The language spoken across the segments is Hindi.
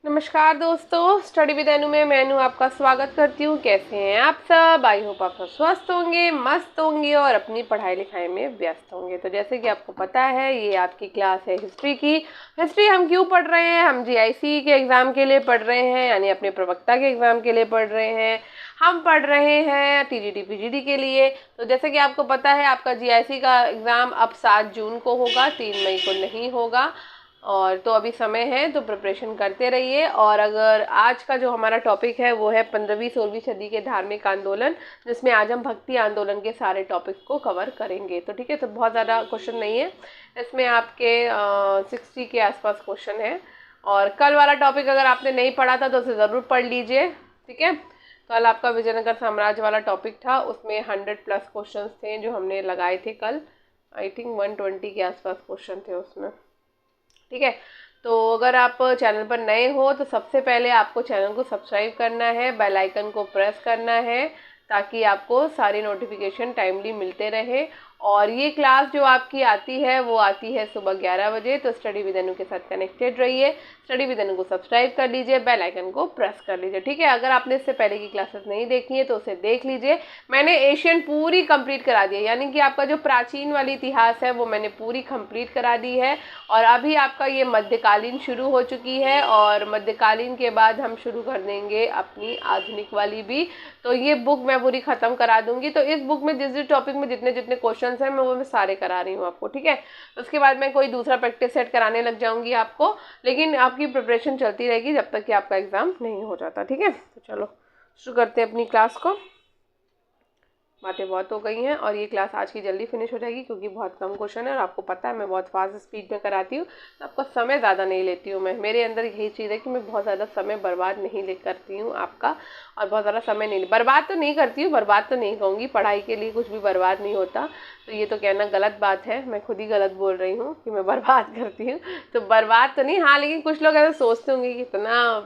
नमस्कार दोस्तों, स्टडी विद अनु में मैं अनु आपका स्वागत करती हूँ। कैसे हैं आप सब? आई होप आप सब स्वस्थ होंगे, मस्त होंगे और अपनी पढ़ाई लिखाई में व्यस्त होंगे। तो जैसे कि आपको पता है, ये आपकी क्लास है हिस्ट्री की। हिस्ट्री हम क्यों पढ़ रहे हैं? हम जीआईसी के एग्ज़ाम के लिए पढ़ रहे हैं, यानी अपने प्रवक्ता के एग्ज़ाम के लिए पढ़ रहे हैं। हम पढ़ रहे हैं टीजीटी पीजीडी के लिए। तो जैसे कि आपको पता है, आपका जीआईसी का एग्ज़ाम अब 7 जून को होगा, 3 मई को नहीं होगा। और तो अभी समय है, तो प्रिपरेशन करते रहिए। और अगर आज का जो हमारा टॉपिक है वो है 15वीं-16वीं सदी के धार्मिक आंदोलन, जिसमें आज हम भक्ति आंदोलन के सारे टॉपिक को कवर करेंगे। तो ठीक है, तो बहुत ज़्यादा क्वेश्चन नहीं है इसमें, आपके 60 के आसपास क्वेश्चन है। और कल वाला टॉपिक अगर आपने नहीं पढ़ा था तो उसे ज़रूर पढ़ लीजिए। ठीक है, कल आपका विजयनगर साम्राज्य वाला टॉपिक था, उसमें 100+ क्वेश्चन थे जो हमने लगाए थे कल। आई थिंक 120 के आसपास क्वेश्चन थे उसमें। ठीक है, तो अगर आप चैनल पर नए हो तो सबसे पहले आपको चैनल को सब्सक्राइब करना है, बेल आइकन को प्रेस करना है, ताकि आपको सारी नोटिफिकेशन टाइमली मिलते रहे। और ये क्लास जो आपकी आती है वो आती है सुबह 11 बजे। तो स्टडी विद अनु के साथ कनेक्टेड रहिए, स्टडी विद अनु को सब्सक्राइब कर लीजिए, बेल आइकन को प्रेस कर लीजिए। ठीक है, अगर आपने इससे पहले की क्लासेस नहीं देखी है तो उसे देख लीजिए। मैंने एशियन पूरी कंप्लीट करा दी है, यानी कि आपका जो प्राचीन वाली इतिहास है वो मैंने पूरी कंप्लीट करा दी है। और अभी आपका ये मध्यकालीन शुरू हो चुकी है, और मध्यकालीन के बाद हम शुरू कर देंगे अपनी आधुनिक वाली भी। तो ये बुक मैं पूरी ख़त्म करा दूंगी। तो इस बुक में जिस टॉपिक में जितने जितने क्वेश्चन हैं मैं सारे करा रही हूँ आपको। ठीक है, उसके बाद मैं कोई दूसरा प्रैक्टिस सेट कराने लग जाऊंगी आपको, लेकिन आपकी प्रिपरेशन चलती रहेगी जब तक कि आपका एग्ज़ाम नहीं हो जाता। ठीक है, तो चलो शुरू करते हैं अपनी क्लास को। बातें बहुत हो गई हैं और ये क्लास आज की जल्दी फिनिश हो जाएगी, क्योंकि बहुत कम क्वेश्चन है और आपको पता है मैं बहुत फास्ट स्पीड में कराती हूँ, तो आपका समय ज़्यादा नहीं लेती हूँ मैं। मेरे अंदर यही चीज़ है कि मैं बहुत ज़्यादा समय बर्बाद नहीं ले करती हूँ आपका, और बहुत ज़्यादा समय नहीं बर्बाद तो नहीं करती हूँ, बर्बाद तो नहीं कहूँगी, पढ़ाई के लिए कुछ भी बर्बाद नहीं होता। तो ये तो कहना गलत बात है, मैं खुद ही गलत बोल रही हूँ कि मैं बर्बाद करती हूँ। तो बर्बाद तो नहीं, हाँ, लेकिन कुछ लोग ऐसे सोचते होंगे कि इतना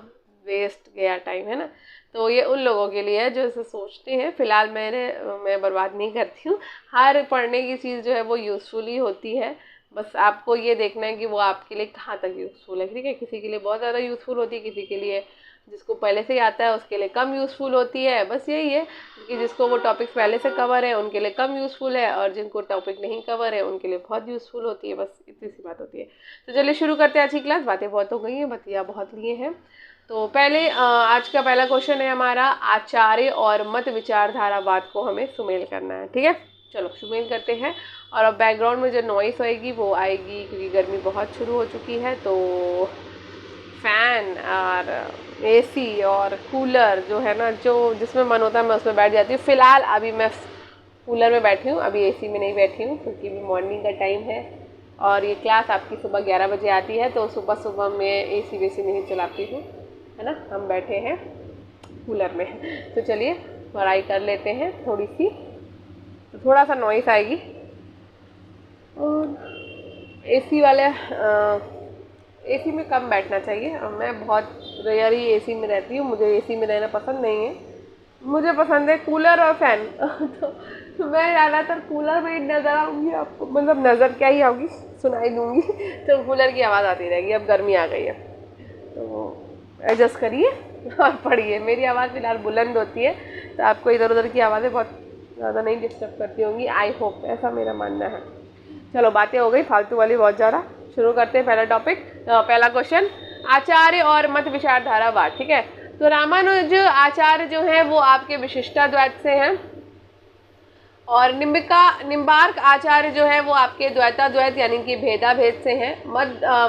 वेस्ट गया टाइम, है ना। तो ये उन लोगों के लिए है जो ऐसे सोचते हैं। फ़िलहाल मैं बर्बाद नहीं करती हूँ। हर पढ़ने की चीज़ जो है वो यूज़फुल ही होती है, बस आपको ये देखना है कि वो आपके लिए कहाँ तक यूज़फुल है। ठीक है, किसी के लिए बहुत ज़्यादा यूज़फुल होती है, किसी के लिए जिसको पहले से ही आता है उसके लिए कम यूज़फुल होती है। बस यही है कि जिसको वो टॉपिक पहले से कवर है उनके लिए कम यूज़फुल है, और जिनको टॉपिक नहीं कवर है उनके लिए बहुत यूज़फुल होती है। बस इतनी सी बात होती है। तो चलिए शुरू करते हैं आज की क्लास। बातें बहुत हो गई हैं, बतिया बहुत लिए हैं। तो पहले आज का पहला क्वेश्चन है हमारा, आचार्य और मत विचारधारावाद को हमें सुमेल करना है। ठीक है, चलो सुमेल करते हैं। और अब बैकग्राउंड में जो नॉइस होएगी वो आएगी, क्योंकि गर्मी बहुत शुरू हो चुकी है। तो फ़ैन और एसी और कूलर जो है ना, जो जिसमें मन होता है मैं उसमें बैठ जाती हूँ। फ़िलहाल अभी मैं कूलर में बैठी हूँ, अभी एसी में नहीं बैठी हूँ, क्योंकि अभी मॉर्निंग का टाइम है और ये क्लास आपकी सुबह 11 बजे आती है। तो सुबह सुबह मैं एसी वेसी नहीं चलाती हूँ, है ना। हम बैठे हैं कूलर में। तो चलिए पढ़ाई कर लेते हैं थोड़ी सी, तो थोड़ा सा नॉइस आएगी। और एसी वाले एसी में कम बैठना चाहिए। मैं बहुत रेयर ही एसी में रहती हूँ, मुझे एसी में रहना पसंद नहीं है, मुझे पसंद है कूलर और फैन। तो मैं ज़्यादातर कूलर में ही नज़र आऊँगी आपको, मतलब नज़र क्या ही आऊँगी, सुनाई दूँगी। तो कूलर की आवाज़ आती रहेगी। अब गर्मी आ गई है तो एडजस्ट करिए और पढ़िए। मेरी आवाज़ फ़िलहाल बुलंद होती है, तो आपको इधर उधर की आवाज़ें बहुत ज़्यादा नहीं डिस्टर्ब करती होंगी, आई होप, ऐसा मेरा मानना है। चलो बातें हो गई फालतू वाली बहुत ज़्यादा, शुरू करते हैं पहला टॉपिक। पहला क्वेश्चन, आचार्य और मत विचारधारावाद। ठीक है, तो रामानुज आचार्य जो हैं वो आपके विशिष्टाद्वैत से हैं, और निम्बार्क आचार्य जो है वो आपके द्वैताद्वैत यानी कि भेदाभेद से हैं।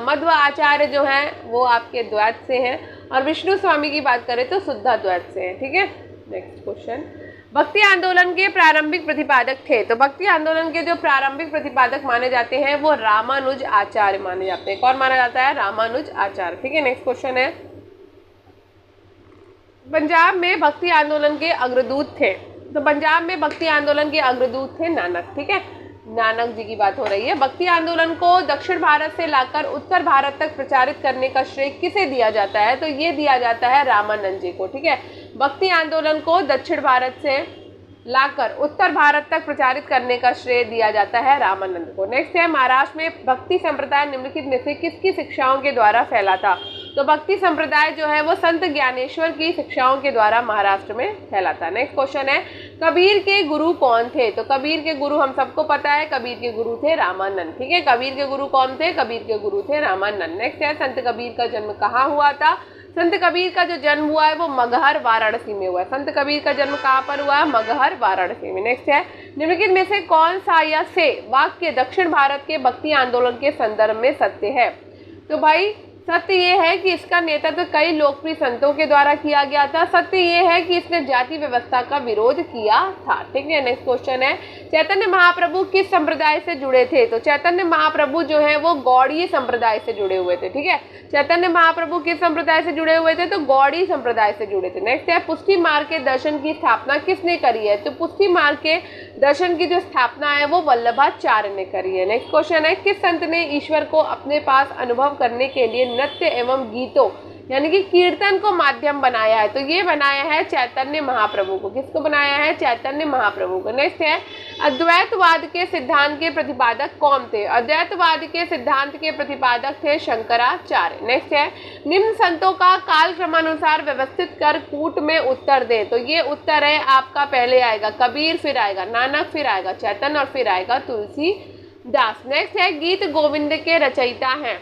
मध्व आचार्य जो हैं वो आपके द्वैत से हैं, और विष्णु स्वामी की बात करें तो शुद्धाद्वैत से हैं। ठीक है, नेक्स्ट क्वेश्चन, भक्ति आंदोलन के प्रारंभिक प्रतिपादक थे। तो भक्ति आंदोलन के जो प्रारंभिक प्रतिपादक माने जाते हैं वो रामानुज आचार्य माने जाते हैं। कौन माना जाता है? रामानुज आचार्य। ठीक है, नेक्स्ट क्वेश्चन है, पंजाब में भक्ति आंदोलन के अग्रदूत थे। तो पंजाब में भक्ति आंदोलन के अग्रदूत थे नानक। ठीक है, नानक जी की बात हो रही है। भक्ति आंदोलन को दक्षिण भारत से लाकर उत्तर भारत तक प्रचारित करने का श्रेय किसे दिया जाता है? तो ये दिया जाता है रामानंद जी को। ठीक है, भक्ति आंदोलन को दक्षिण भारत से लाकर उत्तर भारत तक प्रचारित करने का श्रेय दिया जाता है रामानंद को। नेक्स्ट है, महाराष्ट्र में भक्ति संप्रदाय निम्नलिखित में से किसकी शिक्षाओं के द्वारा फैला था? तो भक्ति संप्रदाय जो है वो संत ज्ञानेश्वर की शिक्षाओं के द्वारा महाराष्ट्र में फैला था। नेक्स्ट क्वेश्चन है, कबीर के गुरु कौन थे? तो कबीर के गुरु हम सबको पता है, कबीर के गुरु थे रामानंद। ठीक है, कबीर के गुरु कौन थे? कबीर के गुरु थे रामानंद। नेक्स्ट है, संत कबीर का जन्म कहाँ हुआ था? संत कबीर का जो जन्म हुआ है वो मगहर वाराणसी में हुआ है। संत कबीर का जन्म कहाँ पर हुआ है? मगहर वाराणसी में। नेक्स्ट है, निम्नलिखित में से कौन सा या से वाक्य दक्षिण भारत के भक्ति आंदोलन के संदर्भ में सत्य है? तो भाई सत्य ये है कि इसका नेतृत्व कई लोकप्रिय संतों के द्वारा किया गया था। सत्य ये है कि इसने जाति व्यवस्था का विरोध किया था। ठीक है, नेक्स्ट क्वेश्चन है, चैतन्य महाप्रभु किस संप्रदाय से जुड़े थे? तो चैतन्य महाप्रभु जो है वो गौड़ीय संप्रदाय से जुड़े हुए थे। ठीक है, चैतन्य महाप्रभु किस संप्रदाय से जुड़े हुए थे? तो गौड़ी संप्रदाय से जुड़े थे। नेक्स्ट है, पुष्टि मार्ग के दर्शन की स्थापना किसने करी है? तो पुष्टि मार्ग के दर्शन की जो स्थापना है वो वल्लभाचार्य ने करी है। नेक्स्ट क्वेश्चन है, किस संत ने ईश्वर को अपने पास अनुभव करने के लिए नृत्य एवं गीतों यानी कि कीर्तन को माध्यम बनाया है? तो ये बनाया है चैतन्य महाप्रभु को। किसको बनाया है? चैतन्य महाप्रभु को। नेक्स्ट है, अद्वैतवाद के सिद्धांत के प्रतिपादक कौन थे? अद्वैतवाद के सिद्धांत के प्रतिपादक थे शंकराचार्य। नेक्स्ट है, निम्न संतों का काल क्रमानुसार व्यवस्थित कर कूट में उत्तर दे। तो ये उत्तर है आपका, पहले आएगा कबीर, फिर आएगा नानक, फिर आएगा चैतन्य और फिर आएगा तुलसीदास। नेक्स्ट है, गीत गोविंद के रचयिता हैं।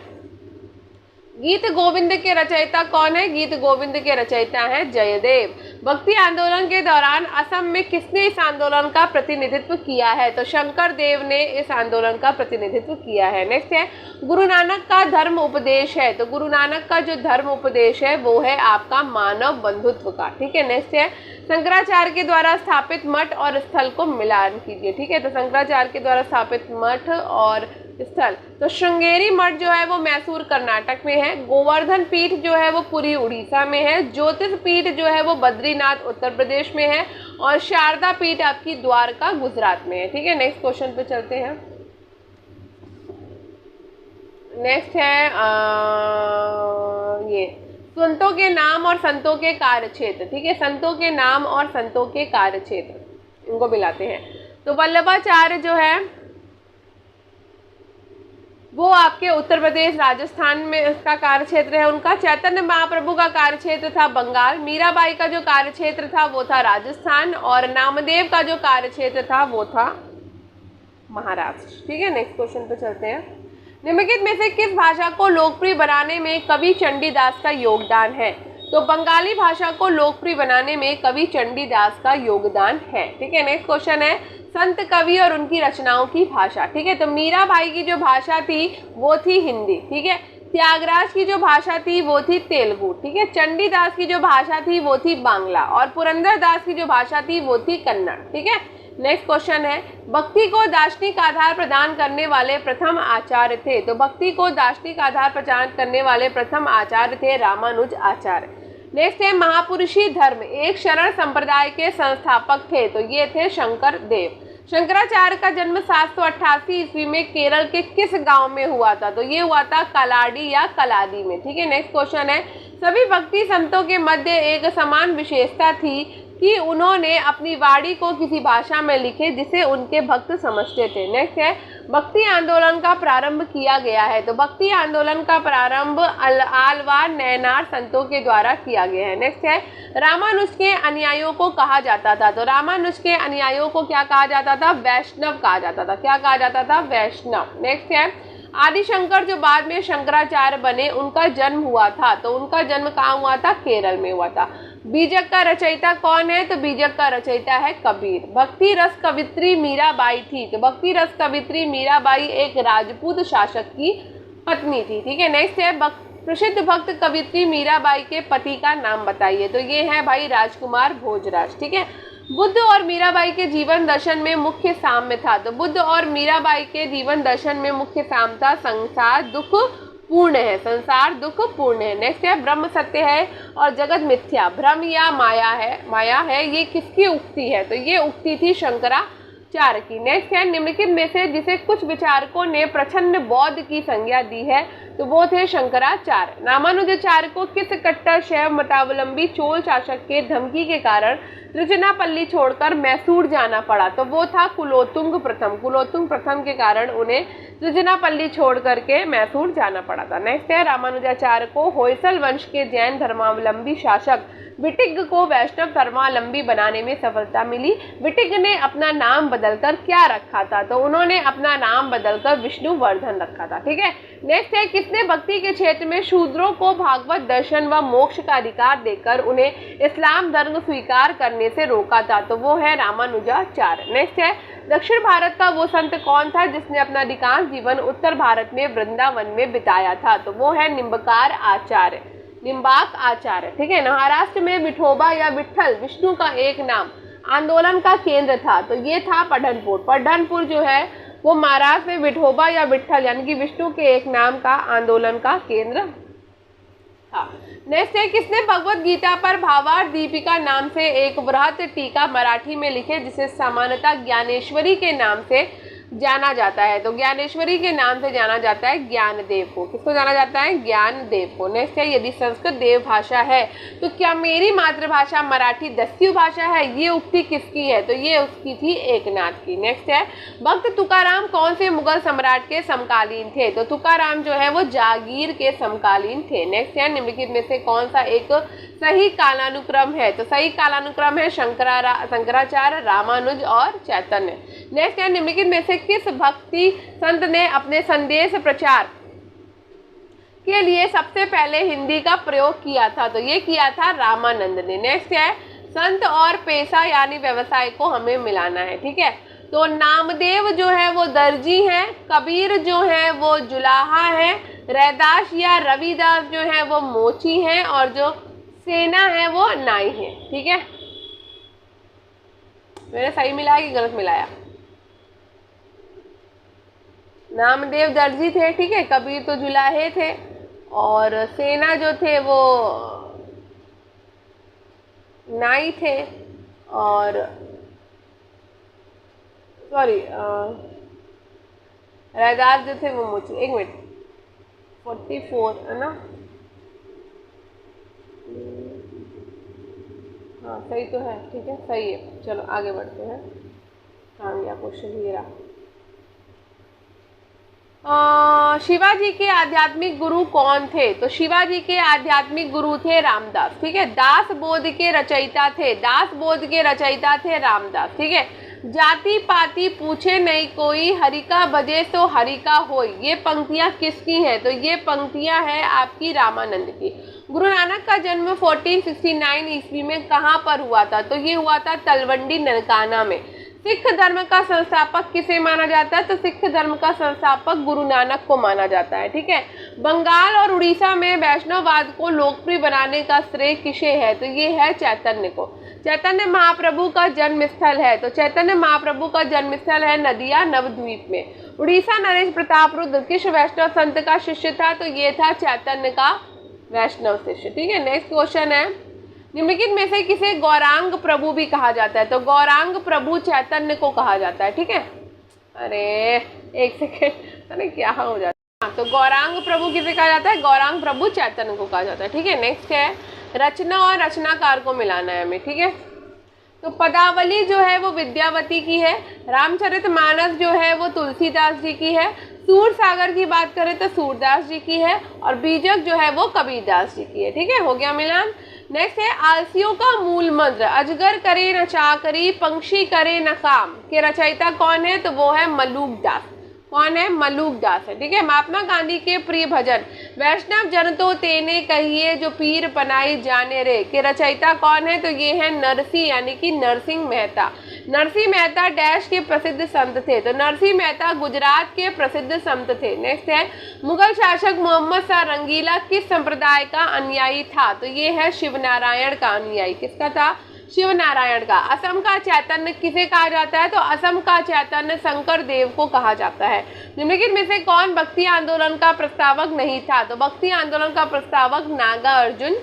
गीत गोविंद के रचयिता कौन है? गीत गोविंद के रचयिता हैं जयदेव। भक्ति आंदोलन के दौरान असम में किसने इस आंदोलन का प्रतिनिधित्व किया है? तो शंकर देव ने इस आंदोलन का प्रतिनिधित्व किया है। नेक्स्ट है, गुरु नानक का धर्म उपदेश है। तो गुरु नानक का जो धर्म उपदेश है वो है आपका मानव बंधुत्व का। ठीक है, नेक्स्ट है, शंकराचार्य के द्वारा स्थापित मठ और स्थल को मिलान कीजिए। ठीक है, तो शंकराचार्य के द्वारा स्थापित मठ और स्थल, तो श्रृंगेरी मठ जो है वो मैसूर कर्नाटक में है, गोवर्धन पीठ जो है वो पुरी उड़ीसा में है, ज्योतिष पीठ जो है वो बद्रीनाथ उत्तर प्रदेश में है और शारदा पीठ आपकी द्वारका गुजरात में है। ठीक है, नेक्स्ट क्वेश्चन पे चलते हैं। नेक्स्ट है ये संतों के नाम और संतों के कार्यक्षेत्र। ठीक है, संतों के नाम और संतों के कार्यक्षेत्र इनको मिलाते हैं। तो वल्लभाचार्य जो है वो आपके उत्तर प्रदेश राजस्थान में उसका कार्यक्षेत्र है उनका। चैतन्य महाप्रभु का कार्यक्षेत्र था बंगाल, मीराबाई का जो कार्यक्षेत्र था वो था राजस्थान और नामदेव का जो कार्यक्षेत्र था वो था महाराष्ट्र। ठीक है, नेक्स्ट क्वेश्चन पे चलते हैं। निम्नलिखित में से किस भाषा को लोकप्रिय बनाने में कवि चंडीदास का योगदान है? तो बंगाली भाषा को लोकप्रिय बनाने में कवि चंडीदास का योगदान है। ठीक है, नेक्स्ट क्वेश्चन है, संत कवि और उनकी रचनाओं की भाषा। ठीक है, तो मीराबाई की जो भाषा थी वो थी हिंदी। ठीक है, त्यागराज की जो भाषा थी वो थी तेलुगु। ठीक है, चंडीदास की जो भाषा थी वो थी बांग्ला और पुरंदरदास की जो भाषा थी वो थी कन्नड़। ठीक है, नेक्स्ट क्वेश्चन है, भक्ति को दार्शनिक आधार प्रदान करने वाले प्रथम आचार्य थे? तो भक्ति को दार्शनिक आधार प्रदान करने वाले प्रथम आचार्य थे रामानुज आचार्य। नेक्स्ट है, महापुरुषी धर्म एक शरण संप्रदाय के संस्थापक थे? तो ये थे शंकर देव। शंकराचार्य का जन्म 788 ईस्वी में केरल के किस गांव में हुआ था? तो ये हुआ था कलाडी या कलादी में। ठीक है, नेक्स्ट क्वेश्चन है, सभी भक्ति संतों के मध्य एक समान विशेषता थी कि उन्होंने अपनी वाणी को किसी भाषा में लिखे जिसे उनके भक्त समझते थे। नेक्स्ट है, भक्ति आंदोलन का प्रारंभ किया गया है? तो भक्ति आंदोलन का प्रारंभ आलवार नैनार संतों के द्वारा किया गया है। नेक्स्ट है, रामानुज के अनुयायियों को कहा जाता था? तो रामानुज के अनुयायियों को क्या कहा जाता था? वैष्णव कहा जाता था। क्या कहा जाता था? वैष्णव। नेक्स्ट है, आदिशंकर जो बाद में शंकराचार्य बने उनका जन्म हुआ था? तो उनका जन्म कहाँ हुआ था? केरल में हुआ था। बीजक का रचयिता कौन है? तो बीजक का रचयिता है कबीर। भक्ति रस कवित्री मीराबाई थी? तो भक्ति रस कवित्री मीराबाई एक राजपूत शासक की पत्नी थी। ठीक है, नेक्स्ट है, प्रसिद्ध भक्त कवित्री मीराबाई के पति का नाम बताइए? तो ये है भाई राजकुमार भोजराज। ठीक है, बुद्ध और मीराबाई के जीवन दर्शन में मुख्य साम्य था? तो बुद्ध और मीराबाई के जीवन दर्शन में मुख्य साम्य था संसार दुख पूर्ण है। संसार दुख पूर्ण है। नेक्स्ट है, ब्रह्म सत्य है और जगत मिथ्या, भ्रम या माया है ये किसकी उक्ति है? तो ये उक्ति थी शंकराचार्य चार की। नेक्स्ट है, निम्नलिखित में से जिसे कुछ विचारकों ने प्रच्छन्न बौद्ध की संज्ञा दी है तो वो थे शंकराचार्य। रामानुजाचार्य को किस कट्टर शैव मतावलंबी चोल शासक के धमकी के कारण त्रिचनापल्ली छोड़कर मैसूर जाना पड़ा? तो वो था कुलोत्तुंग प्रथम। कुलोत्तुंग प्रथम के कारण उन्हें त्रिचनापल्ली छोड़ करके मैसूर जाना पड़ा था। नेक्स्ट है, रामानुजाचार्य को होयसल वंश के जैन धर्मावलंबी शासक विटिग को वैष्णव धर्मावलंबी बनाने में सफलता मिली। विटिग ने अपना नाम बदलकर क्या रखा था? तो उन्होंने अपना नाम बदलकर विष्णुवर्धन रखा था। ठीक है। नेक्स्ट है, किसने भक्ति के क्षेत्र में शूद्रों को भागवत दर्शन व मोक्ष का अधिकार देकर उन्हें इस्लाम धर्म स्वीकार करने से रोका था? तो वो है रामानुजाचार्य। नेक्स्ट है, दक्षिण भारत का वो संत कौन था जिसने अपना अधिकांश जीवन उत्तर भारत में वृंदावन में बिताया था? तो वो है निम्बकार आचार्य, निम्बाक आचार्य। ठीक है। महाराष्ट्र में विठोबा या विट्ठल विष्णु का एक नाम आंदोलन का केंद्र था तो ये था पढ़नपुर। पढ़नपुर जो है वो महाराष्ट्र में विठोबा या विट्ठल यानी कि विष्णु के एक नाम का आंदोलन का केंद्र था। नेक्स्ट है, किसने भगवत गीता पर भावार्थ दीपिका नाम से एक बृहत टीका मराठी में लिखे जिसे सामान्यतः ज्ञानेश्वरी के नाम से जाना जाता है? तो ज्ञानेश्वरी के नाम से जाना जाता है ज्ञानदेव को। किसको जाना जाता है? ज्ञानदेव को। नेक्स्ट है, यदि संस्कृत देव भाषा है तो क्या मेरी मातृभाषा मराठी दस्यु भाषा है? ये उक्ति किसकी है? तो ये उसकी थी एकनाथ की। नेक्स्ट है, भक्त तुकाराम कौन से मुगल सम्राट के समकालीन थे? तो तुकाराम जो है वो जागीर के समकालीन थे। नेक्स्ट है, निम्नलिखित में से कौन सा एक सही कालानुक्रम है? तो सही कालानुक्रम है शंकराचार्य, रामानुज और चैतन्य। नेक्स्ट है, निम्नलिखित में से किस भक्ति संत ने अपने संदेश प्रचार के लिए सबसे पहले हिंदी का प्रयोग किया था? तो ये किया था रामानंद ने। नेक्स्ट है, संत और पेशा यानी व्यवसाय को हमें मिलाना है। ठीक है। तो नामदेव जो है वो दर्जी है, कबीर जो है वो जुलाहा है, रैदास या रविदास जो है वो मोची है और जो सेना है वो नाई है। ठीक है। मैंने सही मिलाया कि गलत मिलाया? नामदेव दर्जी थे। ठीक है। कबीर तो जुलाहे थे और सेना जो थे वो नाई थे और सॉरी रैदास जो थे वो मोची। एक मिनट, 44 है ना? हाँ सही तो है। ठीक है, सही है। चलो आगे बढ़ते हैं। हाँ गया क्वेश्चन ये रहा। शिवाजी के आध्यात्मिक गुरु कौन थे? तो शिवाजी के आध्यात्मिक गुरु थे रामदास। ठीक है। दास बोध के रचयिता थे, दास बोध के रचयिता थे रामदास। ठीक है। जाति पाति पूछे नहीं कोई, हरि का भजे तो हरि का होय। ये पंक्तियां किसकी हैं? तो ये पंक्तियां हैं आपकी रामानंद की। गुरु नानक का जन्म 1469 ईस्वी में कहाँ पर हुआ था? तो ये हुआ था तलवंडी ननकाना में। सिख धर्म का संस्थापक किसे माना जाता है? तो सिख धर्म का संस्थापक गुरु नानक को माना जाता है। ठीक है। बंगाल और उड़ीसा में वैष्णववाद को लोकप्रिय बनाने का श्रेय किसे है? तो ये है चैतन्य को। चैतन्य महाप्रभु का जन्म स्थल है। तो चैतन्य महाप्रभु का जन्म स्थल है नदिया नवद्वीप में। उड़ीसा नरेश प्रताप रुद्र किस वैष्णव संत का शिष्य था? तो ये था चैतन्य का वैष्णव शिष्य। ठीक है। नेक्स्ट क्वेश्चन है, निम्नलिखित में से किसे गौरांग प्रभु भी कहा जाता है? तो गौरांग प्रभु चैतन्य को कहा जाता है। ठीक है। अरे एक सेकेंड, अरे क्या हो जाता है? तो गौरांग प्रभु किसे कहा जाता है? गौरांग प्रभु चैतन्य को कहा जाता है। ठीक है। नेक्स्ट है, रचना और रचनाकार को मिलाना है हमें। ठीक है। तो पदावली जो है वो विद्यावती की है, रामचरितमानस जो है वो तुलसीदास जी की है, सूर सागर की बात करें तो सूरदास जी की है और बीजक जो है वो कबीरदास जी की है। ठीक है। हो गया मिलान। नेक्स्ट है, आलसियों का मूल मंत्र अजगर करे न चाकरी पंक्षी करे न काम के रचयिता कौन है? तो वो है मलूक दास। कौन है? मलूक दास है। ठीक है। महात्मा गांधी के प्रिय भजन वैष्णव जन तो तेने कहिए जो पीर पनाई जाने रे के रचयिता कौन है? तो ये है नरसिंह यानी कि नरसिंह मेहता। नरसिंह मेहता डैश के प्रसिद्ध संत थे। तो नरसिंह मेहता गुजरात के प्रसिद्ध संत थे। नेक्स्ट है, मुगल शासक मोहम्मद शाह रंगीला किस संप्रदाय का अनुयायी था? तो ये है शिवनारायण का अनुयायी। किसका था? शिवनारायण का। असम का चैतन्य किसे कहा जाता है? तो असम का चैतन्य शंकर देव को कहा जाता है। निम्नलिखित में से कौन भक्ति आंदोलन का प्रस्तावक नहीं था? तो भक्ति आंदोलन का प्रस्तावक नागा अर्जुन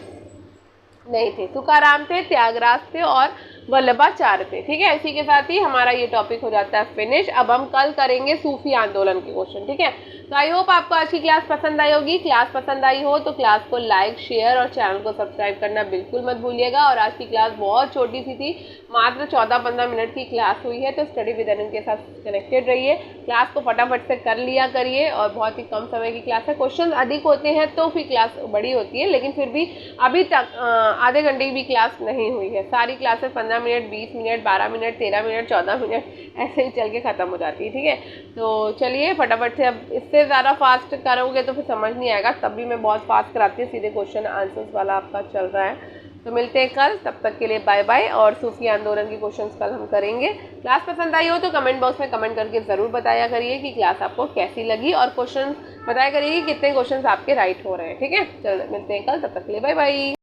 नहीं थे। तुकाराम थे, त्यागराज थे और वल्लभाचार्य थे। ठीक है, इसी के साथ ही हमारा ये टॉपिक हो जाता है फिनिश। अब हम कल करेंगे सूफी आंदोलन के क्वेश्चन। ठीक है, तो आई होप आपको आज की क्लास पसंद आई होगी। क्लास पसंद आई हो तो क्लास को लाइक, शेयर और चैनल को सब्सक्राइब करना बिल्कुल मत भूलिएगा। और आज की क्लास बहुत छोटी सी थी, मात्र 14-15 मिनट की क्लास हुई है, तो स्टडी विद अनु के साथ कनेक्टेड रहिए। क्लास को फटाफट से कर लिया करिए, और बहुत ही कम समय की क्लास है। क्वेश्चन अधिक होते हैं तो फिर क्लास बड़ी होती है, लेकिन फिर भी अभी तक आधे घंटे की भी क्लास नहीं हुई है। सारी classes 15 minute, 20 minute, 12 minute, 13 minute, 14 minute ऐसे ही चल के ख़त्म हो जाती है। ठीक है, तो चलिए फटाफट से। अब इससे ज़्यादा फास्ट करोगे तो फिर समझ नहीं आएगा, तब भी मैं बहुत फास्ट कराती हूँ, सीधे क्वेश्चन आंसर्स वाला आपका चल रहा है। तो मिलते हैं कल, तब तक के लिए बाय बाय। और सूफी आंदोलन के क्वेश्चंस कल हम करेंगे। क्लास पसंद आई हो तो कमेंट बॉक्स में कमेंट करके ज़रूर बताया करिए कि क्लास आपको कैसी लगी, और क्वेश्चन बताया करिए कि कितने क्वेश्चंस आपके राइट हो रहे हैं। ठीक है, चलो मिलते हैं कल, तब तक के लिए बाय बाय।